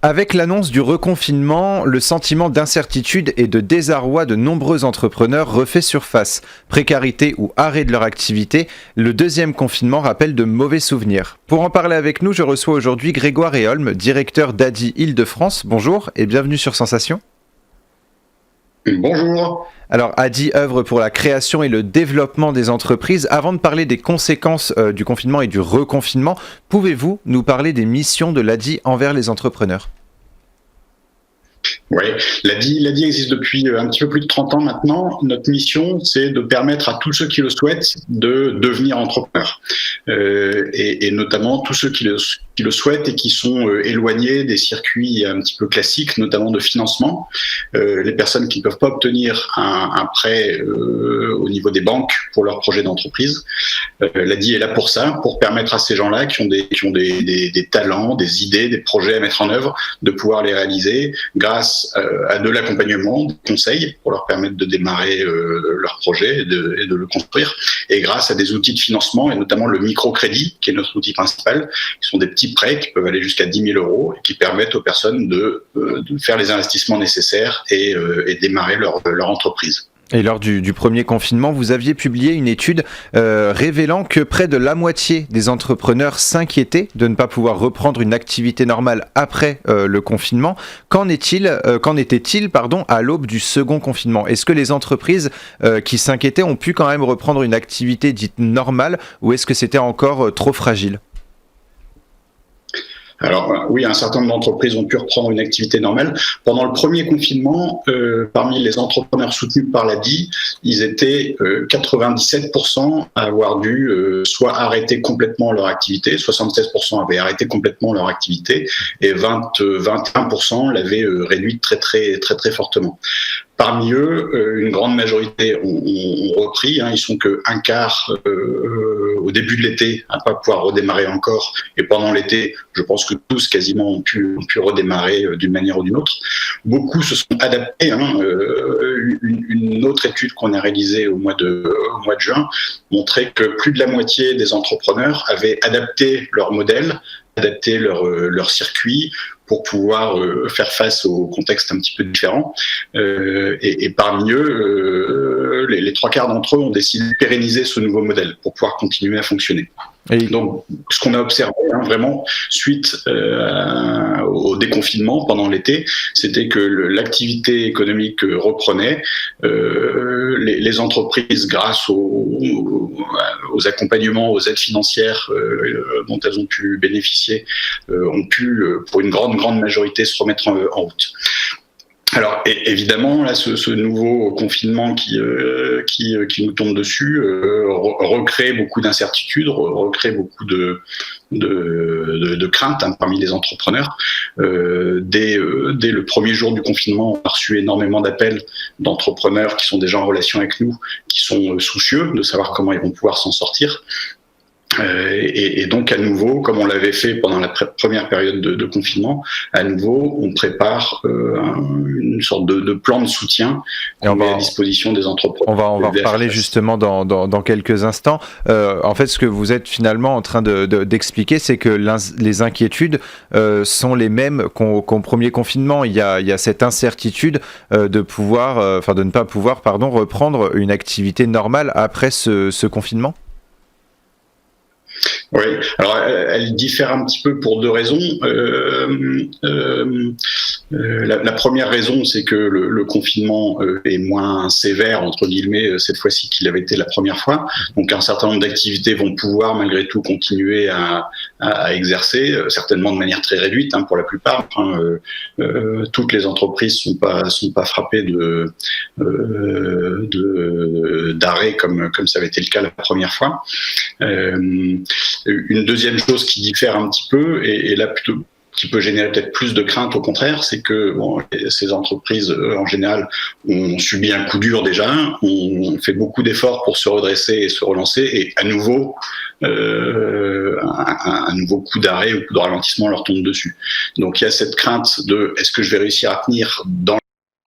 Avec l'annonce du reconfinement, le sentiment d'incertitude et de désarroi de nombreux entrepreneurs refait surface. Précarité ou arrêt de leur activité, le deuxième confinement rappelle de mauvais souvenirs. Pour en parler avec nous, je reçois aujourd'hui Grégoire Eholm, directeur d'Adi Île-de-France. Bonjour et bienvenue sur Sensation. Bonjour. Alors, Adi œuvre pour la création et le développement des entreprises. Avant de parler des conséquences du confinement et du reconfinement, pouvez-vous nous parler des missions de l'Adi envers les entrepreneurs ? Oui, l'ADI existe depuis un petit peu plus de 30 ans maintenant. Notre mission, c'est de permettre à tous ceux qui le souhaitent de devenir entrepreneurs. Et notamment tous ceux qui le souhaitent et qui sont éloignés des circuits un petit peu classiques, notamment de financement. Les personnes qui ne peuvent pas obtenir un prêt au niveau des banques pour leur projet d'entreprise. L'ADI est là pour ça, pour permettre à ces gens-là qui ont des talents, des idées, des projets à mettre en œuvre, de pouvoir les réaliser grâce à de l'accompagnement, des conseils pour leur permettre de démarrer leur projet et de le construire, et grâce à des outils de financement, et notamment le microcrédit, qui est notre outil principal, qui sont des petits prêts qui peuvent aller jusqu'à 10 000 € et qui permettent aux personnes de faire les investissements nécessaires et démarrer leur entreprise. Et lors du premier confinement, vous aviez publié une étude révélant que près de la moitié des entrepreneurs s'inquiétaient de ne pas pouvoir reprendre une activité normale après le confinement. Qu'en était-il à l'aube du second confinement ? Est-ce que les entreprises qui s'inquiétaient ont pu quand même reprendre une activité dite normale, ou est-ce que c'était encore trop fragile ? Alors oui, un certain nombre d'entreprises ont pu reprendre une activité normale. Pendant le premier confinement, parmi les entrepreneurs soutenus par l'ADI, ils étaient 97% à avoir dû soit arrêter complètement leur activité, 76% avaient arrêté complètement leur activité et 21% l'avaient réduite très fortement. Parmi eux, une grande majorité ont repris. Ils sont qu'un quart au début de l'été à ne pas pouvoir redémarrer encore. Et pendant l'été, je pense que tous quasiment ont pu redémarrer d'une manière ou d'une autre. Beaucoup se sont adaptés. Une autre étude qu'on a réalisée au mois de juin montrait que plus de la moitié des entrepreneurs avaient adapté leur modèle, adapté leur circuit pour pouvoir faire face au contexte un petit peu différent. Et parmi eux, les trois quarts d'entre eux ont décidé de pérenniser ce nouveau modèle pour pouvoir continuer à fonctionner. Et donc, ce qu'on a observé vraiment suite au déconfinement pendant l'été, c'était que l'activité économique reprenait. Les entreprises, grâce aux accompagnements, aux aides financières dont elles ont pu bénéficier, ont pu, pour une grande majorité, se remettre en route. Alors évidemment, là, ce nouveau confinement qui nous tombe dessus recrée beaucoup d'incertitudes, recrée beaucoup de craintes parmi les entrepreneurs. Dès le premier jour du confinement, on a reçu énormément d'appels d'entrepreneurs qui sont déjà en relation avec nous, qui sont soucieux de savoir comment ils vont pouvoir s'en sortir. Et donc à nouveau, comme on l'avait fait pendant la première période de confinement, à nouveau on prépare une sorte de plan de soutien qu'on met à disposition des entrepreneurs. On va en reparler justement dans quelques instants. En fait, ce que vous êtes finalement en train d'expliquer, c'est que les inquiétudes sont les mêmes qu'au premier confinement. Il y a cette incertitude de ne pas pouvoir reprendre une activité normale après ce confinement. Oui, alors elle diffère un petit peu pour deux raisons. La première raison, c'est que le confinement est moins sévère, entre guillemets, cette fois-ci qu'il avait été la première fois. Donc un certain nombre d'activités vont pouvoir malgré tout continuer à exercer, certainement de manière très réduite pour la plupart. Toutes les entreprises sont pas frappées d'arrêt comme ça avait été le cas la première fois. Une deuxième chose qui diffère un petit peu, et là plutôt qui peut générer peut-être plus de crainte au contraire, c'est que ces entreprises en général ont subi un coup dur déjà, ont fait beaucoup d'efforts pour se redresser et se relancer, et à nouveau un nouveau coup d'arrêt ou coup de ralentissement leur tombe dessus. Donc il y a cette crainte de est-ce que je vais réussir à tenir dans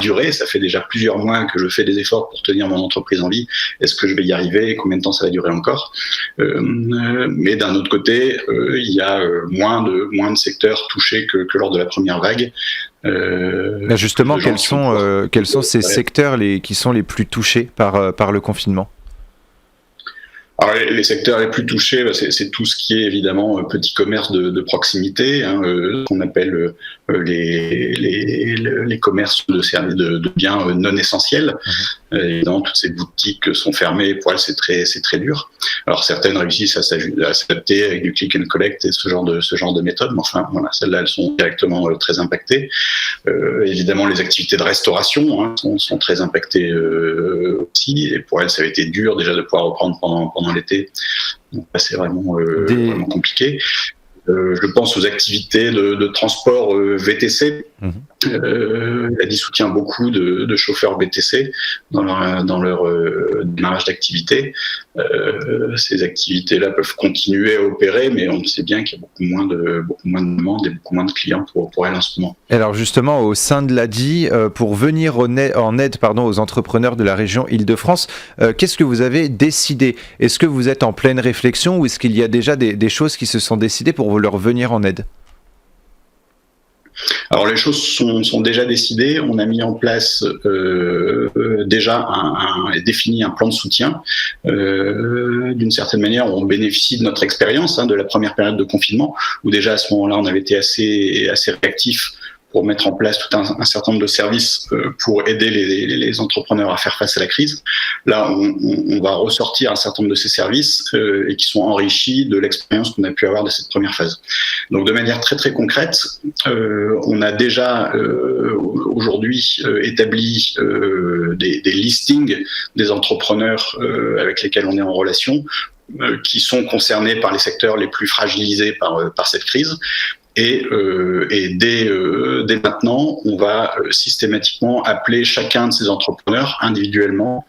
durée. Ça fait déjà plusieurs mois que je fais des efforts pour tenir mon entreprise en vie. Est-ce que je vais y arriver? Combien de temps ça va durer encore? Mais d'un autre côté, il y a moins de secteurs touchés que lors de la première vague. Justement, quels sont ces secteurs qui sont les plus touchés par le confinement? Alors, les secteurs les plus touchés, c'est tout ce qui est évidemment petit commerce de proximité, qu'on appelle les commerces de services de biens non essentiels. Évidemment, toutes ces boutiques sont fermées. Pour elles, c'est très dur. Alors certaines réussissent à s'adapter avec du click and collect et ce genre de méthode. Mais enfin, voilà, celles-là, elles sont directement très impactées. Évidemment, les activités de restauration sont très impactées aussi. Et pour elles, ça a été dur déjà de pouvoir reprendre pendant l'été. Donc là, c'est vraiment compliqué. Je pense aux activités de transport VTC. L'ADI soutient beaucoup de chauffeurs VTC dans leur démarrage d'activité. Ces activités-là peuvent continuer à opérer, mais on sait bien qu'il y a beaucoup moins de demandes et beaucoup moins de clients pour elles en ce moment. Alors justement, au sein de l'ADI, pour venir en aide aux entrepreneurs de la région Île-de-France, qu'est-ce que vous avez décidé? Est-ce que vous êtes en pleine réflexion ou est-ce qu'il y a déjà des choses qui se sont décidées pour leur venir en aide? Alors les choses sont déjà décidées. On a mis en place déjà défini un plan de soutien. D'une certaine manière, on bénéficie de notre expérience de la première période de confinement, où déjà à ce moment-là, on avait été assez réactifs pour mettre en place tout un certain nombre de services pour aider les entrepreneurs à faire face à la crise. Là, on va ressortir un certain nombre de ces services et qui sont enrichis de l'expérience qu'on a pu avoir de cette première phase. Donc, de manière très très concrète, on a déjà aujourd'hui établi des listings des entrepreneurs avec lesquels on est en relation, qui sont concernés par les secteurs les plus fragilisés par cette crise. Et dès maintenant, on va systématiquement appeler chacun de ces entrepreneurs individuellement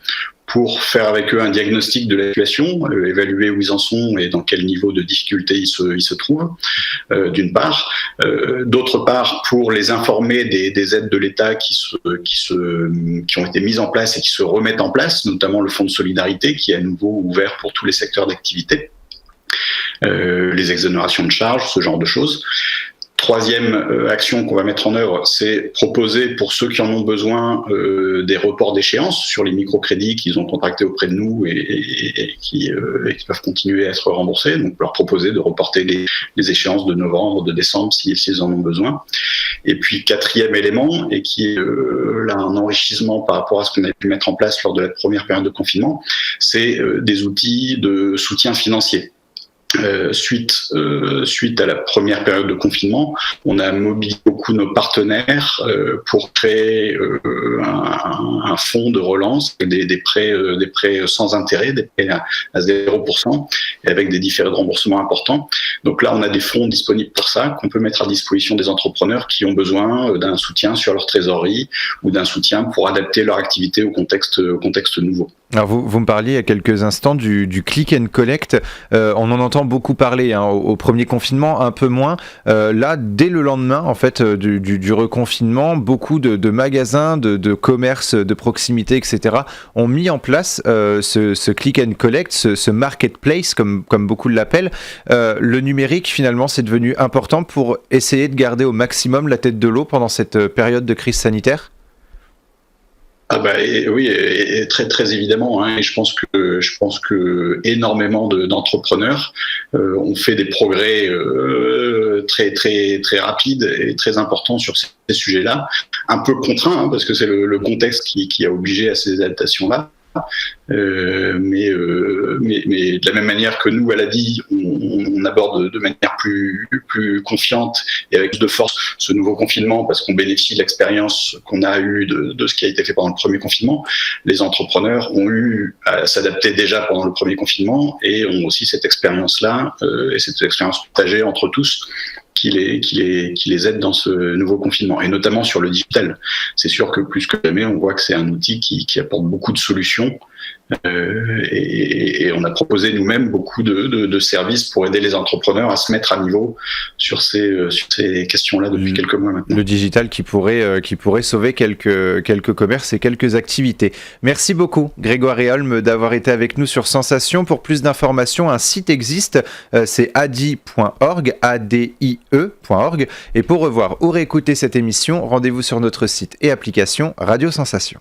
pour faire avec eux un diagnostic de la situation, évaluer où ils en sont et dans quel niveau de difficulté ils se trouvent, d'une part. D'autre part, pour les informer des aides de l'État qui ont été mises en place et qui se remettent en place, notamment le fonds de solidarité qui est à nouveau ouvert pour tous les secteurs d'activité. Les exonérations de charges, ce genre de choses. Troisième action qu'on va mettre en œuvre, c'est proposer pour ceux qui en ont besoin des reports d'échéance sur les microcrédits qu'ils ont contractés auprès de nous et qui peuvent continuer à être remboursés. Donc leur proposer de reporter les échéances de novembre, de décembre s'ils en ont besoin. Et puis quatrième élément, et qui est là un enrichissement par rapport à ce qu'on a pu mettre en place lors de la première période de confinement, c'est des outils de soutien financier. Suite à la première période de confinement, on a mobilisé beaucoup nos partenaires pour créer un fonds de relance, des prêts sans intérêt, des prêts à 0%, et avec des différés de remboursement importants. Donc là, on a des fonds disponibles pour ça, qu'on peut mettre à disposition des entrepreneurs qui ont besoin d'un soutien sur leur trésorerie ou d'un soutien pour adapter leur activité au contexte nouveau. Alors vous me parliez il y a quelques instants du click and collect. On en entend beaucoup parler au premier confinement, un peu moins. Là, dès le lendemain en fait du reconfinement, beaucoup de magasins, de commerces de proximité, etc. ont mis en place ce click and collect, ce marketplace comme beaucoup l'appellent. Le numérique finalement c'est devenu important pour essayer de garder au maximum la tête de l'eau pendant cette période de crise sanitaire. Oui, et très très évidemment, et je pense que énormément d'entrepreneurs ont fait des progrès très très très rapides et très importants sur ces sujets-là, un peu contraints parce que c'est le contexte qui a obligé à ces adaptations-là. Mais de la même manière que nous, à l'ADI, on aborde de manière plus confiante et avec plus de force ce nouveau confinement parce qu'on bénéficie de l'expérience qu'on a eue de ce qui a été fait pendant le premier confinement. Les entrepreneurs ont eu à s'adapter déjà pendant le premier confinement et ont aussi cette expérience-là et cette expérience partagée entre tous qui les aide dans ce nouveau confinement, et notamment sur le digital. C'est sûr que plus que jamais, on voit que c'est un outil qui apporte beaucoup de solutions Et on a proposé nous-mêmes beaucoup de services pour aider les entrepreneurs à se mettre à niveau sur ces questions-là depuis quelques mois maintenant. Le digital qui pourrait sauver quelques commerces et quelques activités. Merci beaucoup Grégoire Réholm d'avoir été avec nous sur Sensation. Pour plus d'informations, un site existe, c'est adie.org, adie.org. Et pour revoir ou réécouter cette émission, rendez-vous sur notre site et application Radio Sensation.